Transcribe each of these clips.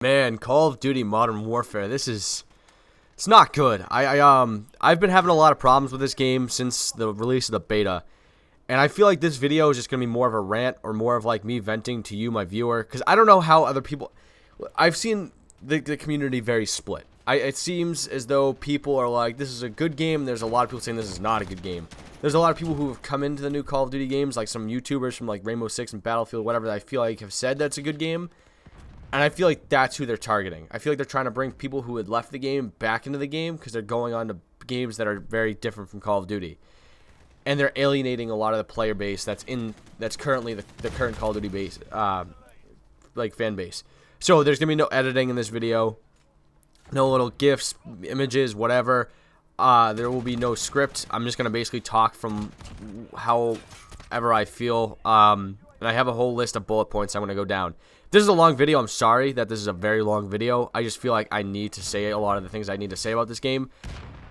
Man, Call of Duty Modern Warfare. It's not good. I've been having a lot of problems with this game since the release of the beta. And I feel like this video is just going to be more of a rant or more of like me venting to you, my viewer, cuz I don't know how other people I've seen the community very split. It seems as though people are like, this is a good game. There's a lot of people saying this is not a good game. There's a lot of people who have come into the new Call of Duty games, like some YouTubers from like Rainbow Six and Battlefield, whatever, that I feel like have said that's a good game. And I feel like that's who they're targeting. I feel like they're trying to bring people who had left the game back into the game because they're going on to games that are very different from Call of Duty. And they're alienating a lot of the player base that's currently the current Call of Duty base, like fan base. So there's gonna be no editing in this video, no little GIFs, images, whatever. There will be no script. I'm just gonna basically talk from however I feel. And I have a whole list of bullet points I'm gonna go down. This is a long video. I'm sorry that this is a very long video. I just feel like I need to say a lot of the things I need to say about this game,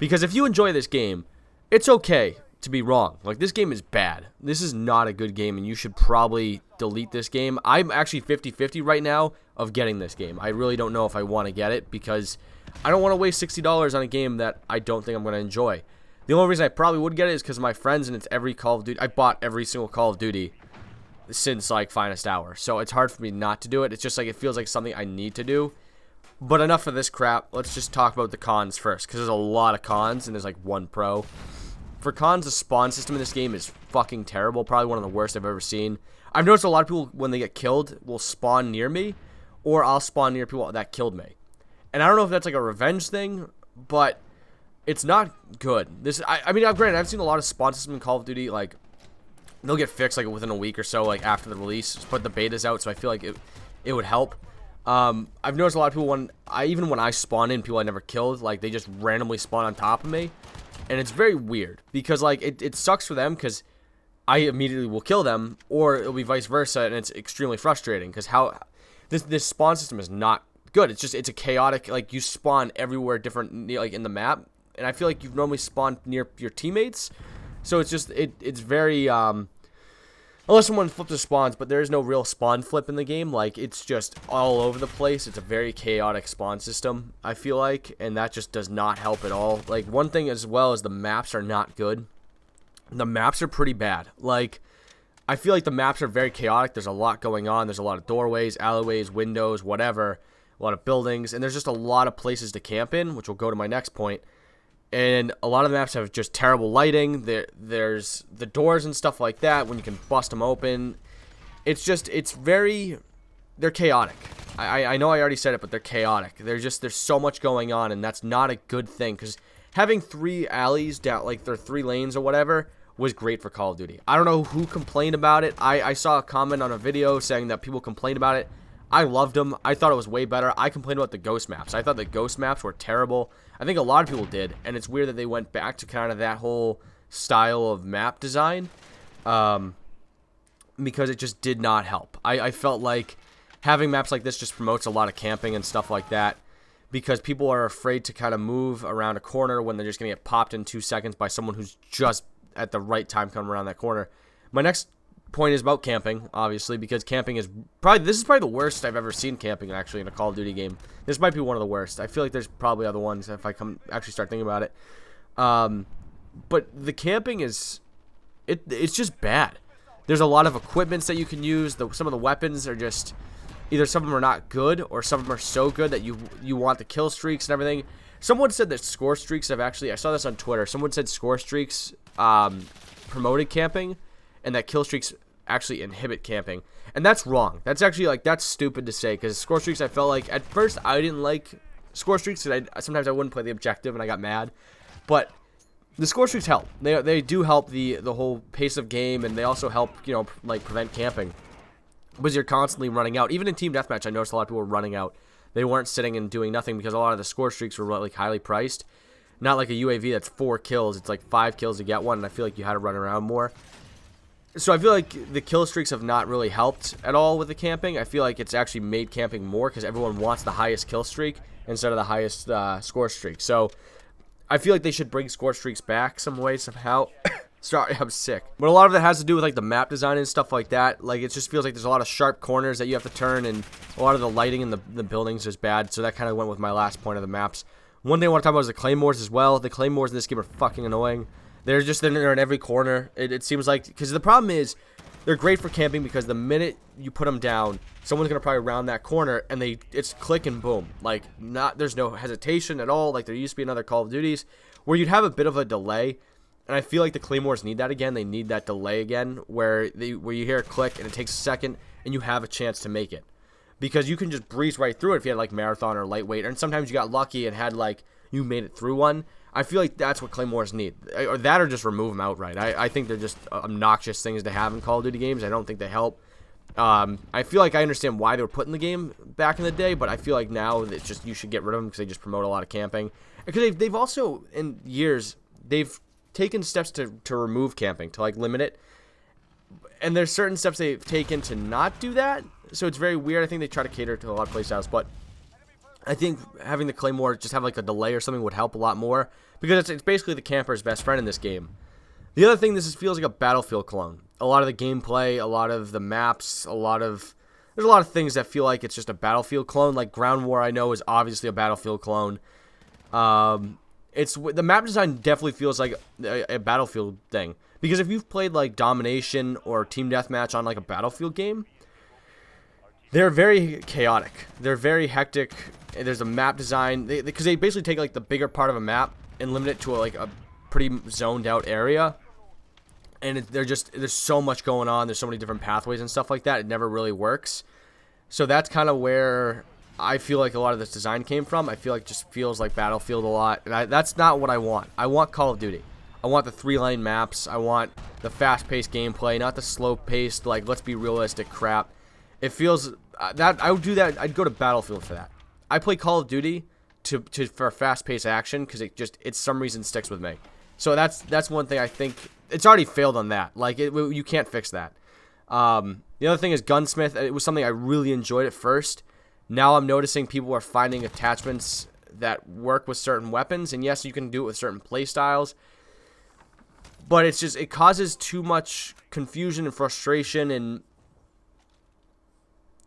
because if you enjoy this game, it's okay to be wrong. Like, this game is bad. This is not a good game, and you should probably delete this game. I'm actually 50-50 right now of getting this game. I really don't know if I want to get it, because I don't want to waste $60 on a game that I don't think I'm going to enjoy. The only reason I probably would get it is because of my friends, and it's every Call of Duty. I bought every single Call of Duty since like Finest Hour, so it's hard for me not to do it. It's just like it feels like something I need to do. But enough of this crap. Let's just talk about the cons first, because there's a lot of cons and there's like one pro. For cons, the spawn system in this game is fucking terrible. Probably one of the worst I've ever seen. I've noticed a lot of people, when they get killed, will spawn near me, or I'll spawn near people that killed me. And I don't know if that's like a revenge thing, but it's not good. I mean, granted, I've seen a lot of spawn system in Call of Duty, like, they'll get fixed like within a week or so, like after the release. But the beta's out, so I feel like it would help. I've noticed a lot of people even when I spawn in people I never killed, like they just randomly spawn on top of me, and it's very weird because like it sucks for them because I immediately will kill them, or it'll be vice versa, and it's extremely frustrating because how this spawn system is not good. It's a chaotic, like you spawn everywhere different, like in the map, and I feel like you've normally spawned near your teammates. So it's just, it's very, unless someone flips the spawns, but there is no real spawn flip in the game. Like, it's just all over the place. It's a very chaotic spawn system, I feel like, and that just does not help at all. Like, one thing as well is the maps are not good. The maps are pretty bad. Like, I feel like the maps are very chaotic. There's a lot going on. There's a lot of doorways, alleyways, windows, whatever, a lot of buildings, and there's just a lot of places to camp in, which will go to my next point. And a lot of the maps have just terrible lighting. There's the doors and stuff like that when you can bust them open. They're chaotic. I know I already said it, but they're chaotic. There's so much going on, and that's not a good thing, because having 3 alleys down, like there are 3 lanes or whatever, was great for Call of Duty. I don't know who complained about it. I saw a comment on a video saying that people complained about it. I loved them. I thought it was way better. I complained about the ghost maps. I thought the ghost maps were terrible. I think a lot of people did, and it's weird that they went back to kind of that whole style of map design, because it just did not help. I felt like having maps like this just promotes a lot of camping and stuff like that, because people are afraid to kind of move around a corner when they're just going to get popped in 2 seconds by someone who's just at the right time coming around that corner. My next point is about camping, obviously, because camping is this is probably the worst I've ever seen camping actually in a Call of Duty game. This might be one of the worst. I feel like there's probably other ones if I actually start thinking about it. But the camping it's just bad. There's a lot of equipments that you can use. Some of the weapons are just either some of them are not good, or some of them are so good that you want the kill streaks and everything. Someone said that score streaks I saw this on Twitter. Someone said score streaks promoted camping, and that kill streaks actually inhibit camping, and that's wrong. That's actually that's stupid to say, because score streaks, I felt like at first I didn't like score streaks, because sometimes I wouldn't play the objective and I got mad, but the score streaks help. They do help the whole pace of game, and they also help, like prevent camping, because you're constantly running out. Even in team deathmatch, I noticed a lot of people were running out. They weren't sitting and doing nothing, because a lot of the score streaks were like highly priced. Not like a UAV that's 4 kills. It's like 5 kills to get one, and I feel like you had to run around more. So I feel like the kill streaks have not really helped at all with the camping. I feel like it's actually made camping more, because everyone wants the highest kill streak instead of the highest score streak. So I feel like they should bring score streaks back some way, somehow. Sorry, I'm sick. But a lot of it has to do with like the map design and stuff like that. Like it just feels like there's a lot of sharp corners that you have to turn, and a lot of the lighting in the buildings is bad. So that kind of went with my last point of the maps. One thing I want to talk about is the claymores as well. The claymores in this game are fucking annoying. They're in every corner. It seems like, because the problem is they're great for camping, because the minute you put them down, someone's gonna probably round that corner and it's click and boom. Like there's no hesitation at all. Like there used to be in other Call of Duties where you'd have a bit of a delay. And I feel like the claymores need that again. They need that delay again, where you hear a click and it takes a second and you have a chance to make it, because you can just breeze right through it if you had like marathon or lightweight, and sometimes you got lucky and had like you made it through one. I feel like that's what claymores need, or that, or just remove them outright. I think they're just obnoxious things to have in Call of Duty games. I don't think they help. I feel like I understand why they were put in the game back in the day, but I feel like now it's just you should get rid of them, because they just promote a lot of camping. Because they've also in years they've taken steps to remove camping, to like limit it, and there's certain steps they've taken to not do that, so it's very weird. I think they try to cater to a lot of playstyles, but I think having the claymore just have like a delay or something would help a lot more, because it's basically the camper's best friend in this game. The other thing, feels like a Battlefield clone. A lot of the gameplay, a lot of the maps, there's a lot of things that feel like it's just a Battlefield clone. Like Ground War, I know, is obviously a Battlefield clone. The map design definitely feels like a Battlefield thing, because if you've played like Domination or Team Deathmatch on like a Battlefield game, they're very chaotic, they're very hectic. There's a map design, because they basically take like the bigger part of a map and limit it to a pretty zoned out area, and there's so much going on, there's so many different pathways and stuff like that, it never really works. So that's kind of where I feel like a lot of this design came from. I feel like it just feels like Battlefield a lot, and that's not what I want. I want Call of Duty. I want the 3-lane maps. I want the fast-paced gameplay, not the slow-paced, like, let's be realistic crap. It feels that I would do that. I'd go to Battlefield for that. I play Call of Duty for fast-paced action, because it some reason sticks with me. So that's one thing I think it's already failed on that. Like you can't fix that. The other thing is Gunsmith. It was something I really enjoyed at first. Now I'm noticing people are finding attachments that work with certain weapons, and yes, you can do it with certain play styles, but it causes too much confusion and frustration, and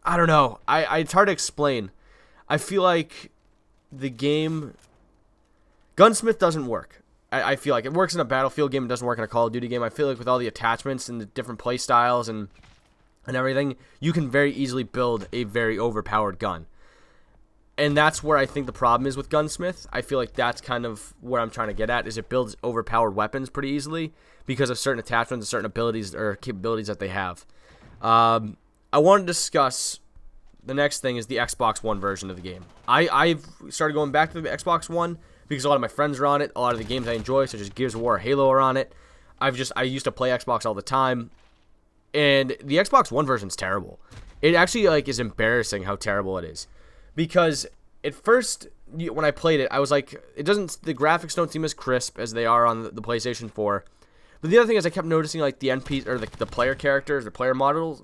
I don't know. It's hard to explain. I feel like the game Gunsmith doesn't work. I feel like it works in a Battlefield game, it doesn't work in a Call of Duty game. I feel like with all the attachments and the different play styles and everything, you can very easily build a very overpowered gun. And that's where I think the problem is with Gunsmith. I feel like that's kind of where I'm trying to get at, is it builds overpowered weapons pretty easily because of certain attachments and certain abilities or capabilities that they have. I want to discuss the next thing is the Xbox One version of the game. I've started going back to the Xbox One because a lot of my friends are on it. A lot of the games I enjoy, such as Gears of War or Halo, are on it. I used to play Xbox all the time. And the Xbox One version is terrible. It actually is embarrassing how terrible it is, because at first when I played it, I was like, the graphics don't seem as crisp as they are on the PlayStation 4. But the other thing is, I kept noticing like the NPCs or the player characters, the player models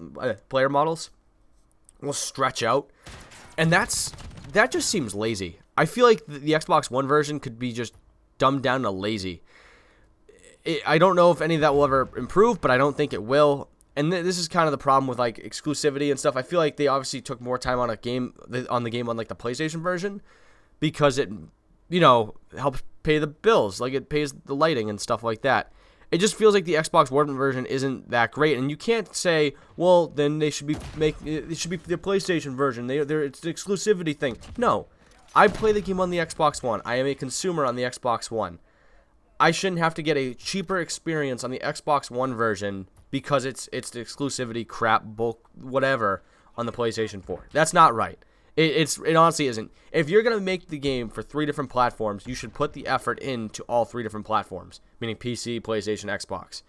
will stretch out, and that just seems lazy. I feel like the Xbox One version could be just dumbed down to lazy. I don't know if any of that will ever improve, but I don't think it will. And this is kind of the problem with like exclusivity and stuff. I feel like they obviously took more time on the game on like the PlayStation version, because it, helps pay the bills. Like it pays the lighting and stuff like that. It just feels like the Xbox One version isn't that great, and you can't say, well, then it should be the PlayStation version. It's the exclusivity thing. No, I play the game on the Xbox One. I am a consumer on the Xbox One. I shouldn't have to get a cheaper experience on the Xbox One version because it's the exclusivity crap, bulk, whatever, on the PlayStation 4. That's not right. It honestly isn't. If you're gonna make the game for 3 different platforms, you should put the effort into all 3 different platforms, meaning PC, PlayStation, Xbox.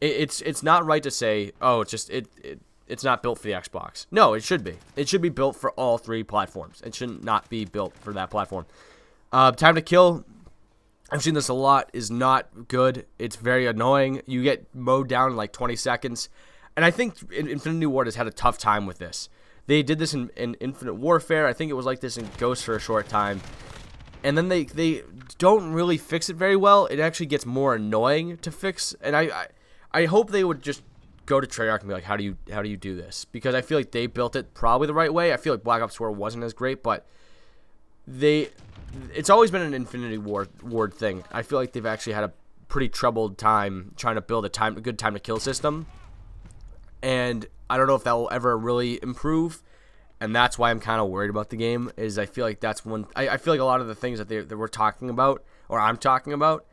It's not right to say, oh, it's not built for the Xbox. No, it should be. It should be built for all 3 platforms. It should not be built for that platform. Time to kill, I've seen this a lot, is not good. It's very annoying. You get mowed down in like 20 seconds. And I think Infinity Ward has had a tough time with this. They did this in Infinite Warfare. I think it was like this in Ghost for a short time. and then they don't really fix it very well. It actually gets more annoying to fix, and I hope they would just go to Treyarch and be like, how do you do this? Because I feel like they built it probably the right way. I feel like Black Ops 4 wasn't as great, but it's always been an Infinity Ward thing. I feel like they've actually had a pretty troubled time trying to build a good time to kill system, and I don't know if that will ever really improve. And that's why I'm kind of worried about the game. Is I feel like that's one. I feel like a lot of the things that we're talking about, or I'm talking about,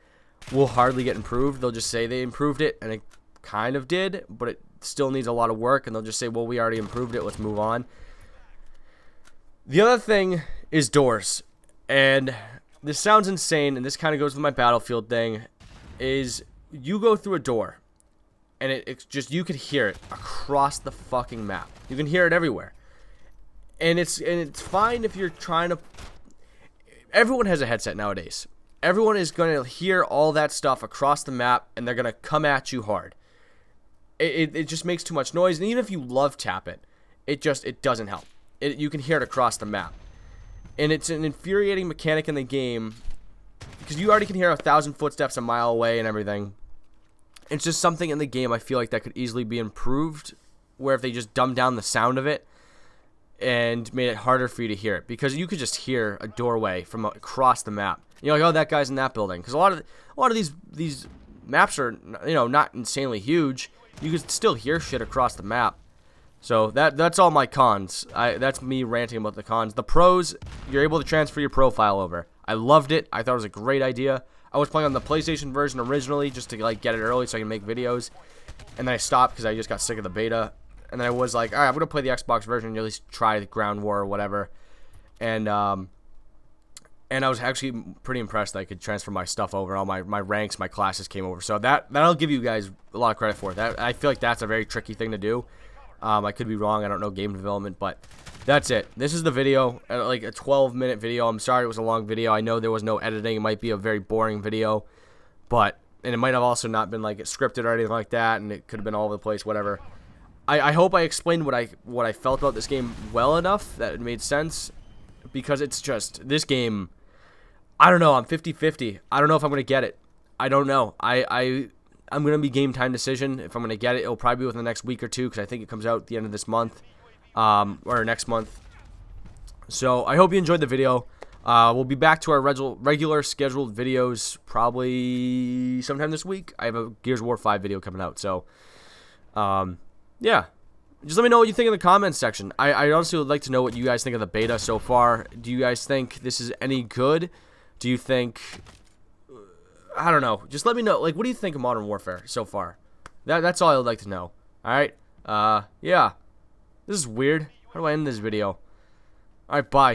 will hardly get improved. They'll just say they improved it, and it kind of did, but it still needs a lot of work. And they'll just say, well, we already improved it. Let's move on. The other thing is doors, and this sounds insane, and this kind of goes with my Battlefield thing. Is you go through a door, and it's just you could hear it across the fucking map. You can hear it everywhere. And it's fine if you're trying to. Everyone has a headset nowadays. Everyone is going to hear all that stuff across the map, and they're going to come at you hard. It just makes too much noise, and even if you love tap it doesn't help. You can hear it across the map, and it's an infuriating mechanic in the game because you already can hear 1,000 footsteps a mile away and everything. It's just something in the game I feel like that could easily be improved, where if they just dumb down the sound of it and made it harder for you to hear it, because you could just hear a doorway from across the map. You're like, oh, that guy's in that building, because a lot of these maps are, you know, not insanely huge. You can still hear shit across the map. So that's all my cons. That's me ranting about the cons. The pros, you're able to transfer your profile over. I loved it. I thought it was a great idea. I was playing on the PlayStation version originally just to like get it early so I can make videos, and then I stopped because I just got sick of the beta. And then I was like, all right, I'm going to play the Xbox version and at least try the Ground War or whatever. And I was actually pretty impressed that I could transfer my stuff over. All my ranks, my classes came over. So that'll give you guys a lot of credit for. That I feel like that's a very tricky thing to do. I could be wrong. I don't know game development, but that's it. This is the video, like a 12-minute video. I'm sorry it was a long video. I know there was no editing. It might be a very boring video, and it might have also not been like scripted or anything like that, and it could have been all over the place, whatever. I hope I explained what I felt about this game well enough that it made sense, because it's just, this game, I don't know, I'm 50-50. I don't know if I'm going to get it. I don't know. I'm going to be game time decision. If I'm going to get it, it'll probably be within the next week or two, because I think it comes out at the end of this month, or next month. So I hope you enjoyed the video. We'll be back to our regular scheduled videos probably sometime this week. I have a Gears of War 5 video coming out, so yeah, just let me know what you think in the comments section. I honestly would like to know what you guys think of the beta so far. Do you guys think this is any good? Do you think, I don't know, just let me know. Like, what do you think of Modern Warfare so far? That's all I would like to know. Alright, yeah, this is weird. How do I end this video? Alright, bye.